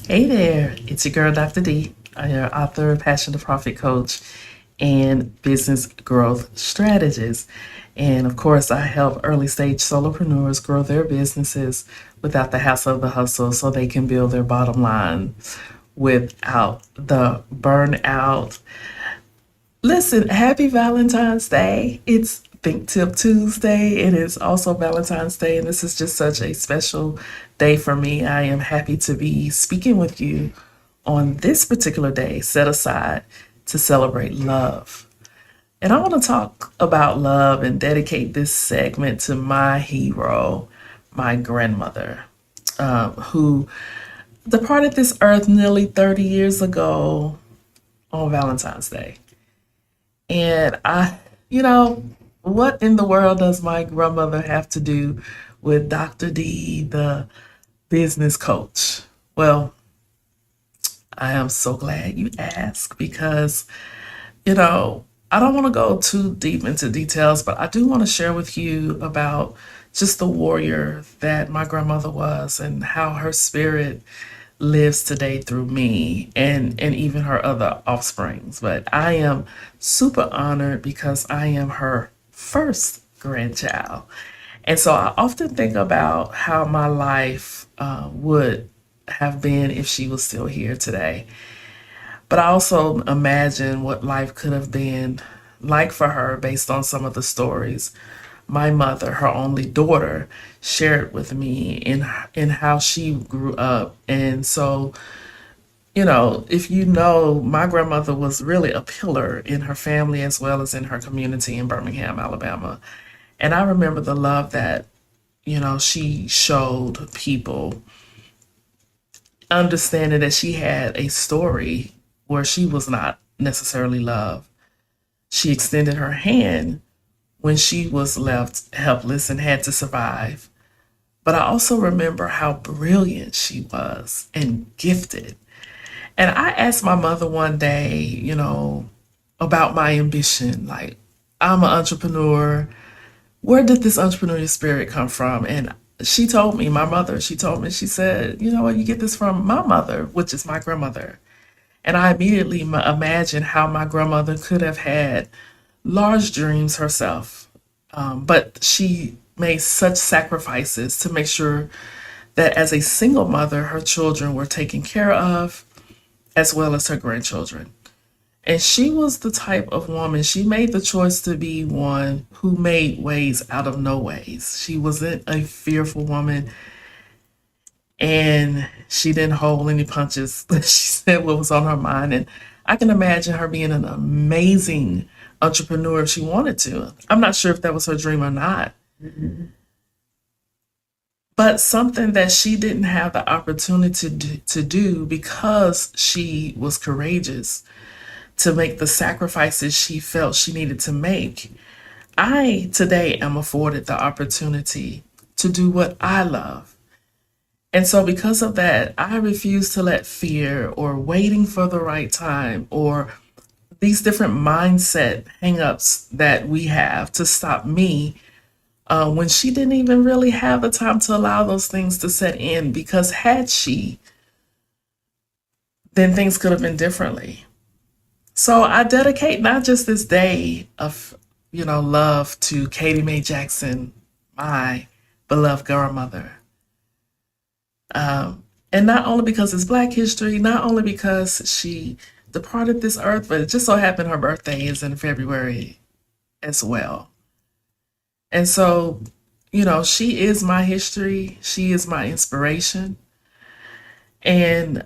Hey there, it's your girl, Dr. D. I'm your author, passion to profit coach, and business growth strategist. And of course, I help early stage solopreneurs grow their businesses without the hassle of the hustle so they can build their bottom line without the burnout. Listen, happy Valentine's Day. It's Think Tip Tuesday. It is also Valentine's Day, and this is just such a special day for me. I am happy to be speaking with you on this particular day set aside to celebrate love. And I want to talk about love and dedicate this segment to my hero, my grandmother, who departed this earth nearly 30 years ago on Valentine's Day. And what in the world does my grandmother have to do with Dr. D, the business coach? Well, I am so glad you asked because, I don't want to go too deep into details, but I do want to share with you about just the warrior that my grandmother was and how her spirit lives today through me and even her other offsprings. But I am super honored because I am her first grandchild. And so I often think about how my life would have been if she was still here today. But I also imagine what life could have been like for her based on some of the stories my mother, her only daughter, shared with me in how she grew up. And so, if you know, my grandmother was really a pillar in her family as well as in her community in Birmingham, Alabama. And I remember the love that, she showed people, understanding that she had a story where she was not necessarily loved. She extended her hand when she was left helpless and had to survive. But I also remember how brilliant she was and gifted. And I asked my mother one day, about my ambition. Like, I'm an entrepreneur. Where did this entrepreneurial spirit come from? And she told me, she said, you know what, you get this from my mother, which is my grandmother. And I immediately imagined how my grandmother could have had large dreams herself. But she made such sacrifices to make sure that as a single mother, her children were taken care of, as well as her grandchildren. And she was the type of woman, she made the choice to be one who made ways out of no ways. She wasn't a fearful woman and she didn't hold any punches. She said what was on her mind. And I can imagine her being an amazing entrepreneur if she wanted to. I'm not sure if that was her dream or not, but something that she didn't have the opportunity to do because she was courageous to make the sacrifices she felt she needed to make. I today am afforded the opportunity to do what I love. And so, because of that, I refuse to let fear or waiting for the right time or these different mindset hangups that we have to stop me when she didn't even really have the time to allow those things to set in. Because had she, then things could have been differently. So I dedicate not just this day of, love to Katie Mae Jackson, my beloved grandmother. And not only because it's Black History, not only because she departed this earth, but it just so happened her birthday is in February as well. And so, she is my history. She is my inspiration. And,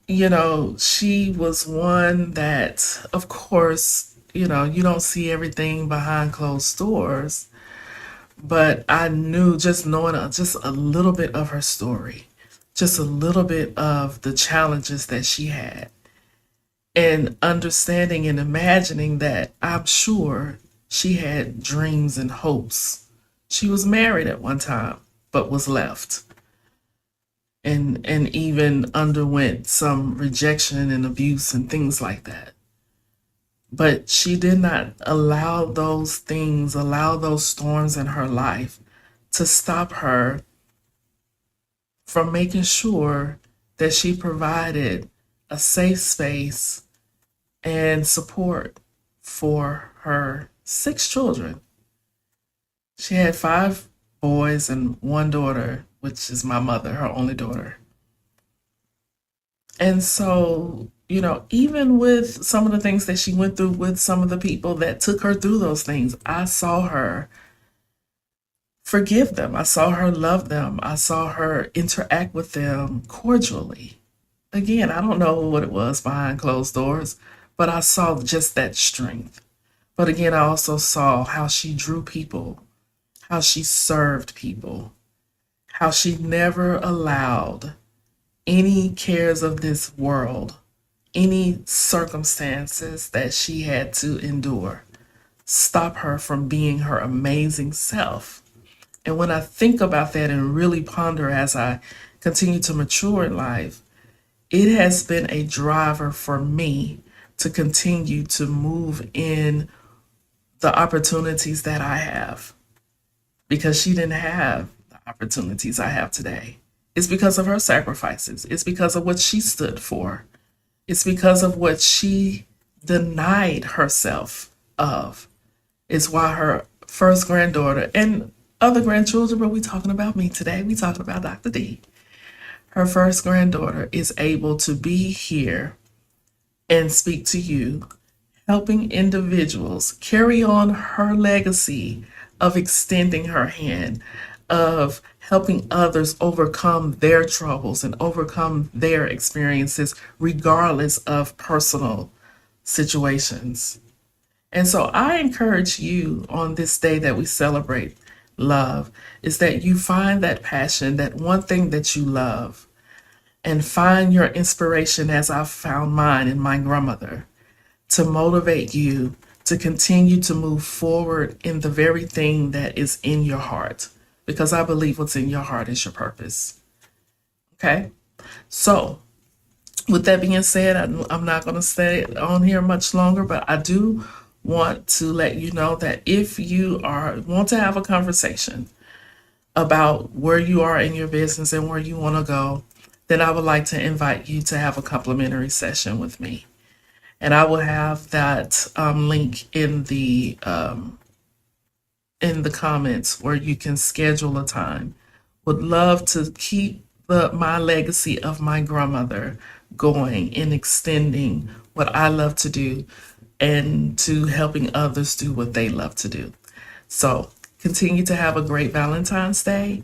she was one that, of course, you don't see everything behind closed doors. But I knew just knowing just a little bit of her story, just a little bit of the challenges that she had, and understanding and imagining that I'm sure she had dreams and hopes. She was married at one time, but was left and even underwent some rejection and abuse and things like that. But she did not allow those storms in her life to stop her from making sure that she provided a safe space and support for her 6 children. She had 5 boys and 1 daughter, which is my mother, her only daughter. And so, even with some of the things that she went through with some of the people that took her through those things, I saw her forgive them. I saw her love them. I saw her interact with them cordially. Again, I don't know what it was behind closed doors, but I saw just that strength. But again, I also saw how she drew people, how she served people, how she never allowed any cares of this world, any circumstances that she had to endure, stop her from being her amazing self. And when I think about that and really ponder as I continue to mature in life, it has been a driver for me to continue to move in the opportunities that I have, because she didn't have the opportunities I have today. It's because of her sacrifices. It's because of what she stood for. It's because of what she denied herself of. It's why her first granddaughter and other grandchildren, but we talking about me today. We talking about Dr. D. Her first granddaughter is able to be here and speak to you, helping individuals carry on her legacy of extending her hand, of helping others overcome their troubles and overcome their experiences, regardless of personal situations. And so I encourage you on this day that we celebrate love, is that you find that passion, that one thing that you love, and find your inspiration as I've found mine in my grandmother, to motivate you to continue to move forward in the very thing that is in your heart. Because I believe what's in your heart is your purpose. Okay? So, with that being said, I'm not going to stay on here much longer, but I do want to let you know that if you want to have a conversation about where you are in your business and where you want to go, then I would like to invite you to have a complimentary session with me. And I will have that link in the comments where you can schedule a time. Would love to keep my legacy of my grandmother going and extending what I love to do and to helping others do what they love to do. So continue to have a great Valentine's Day,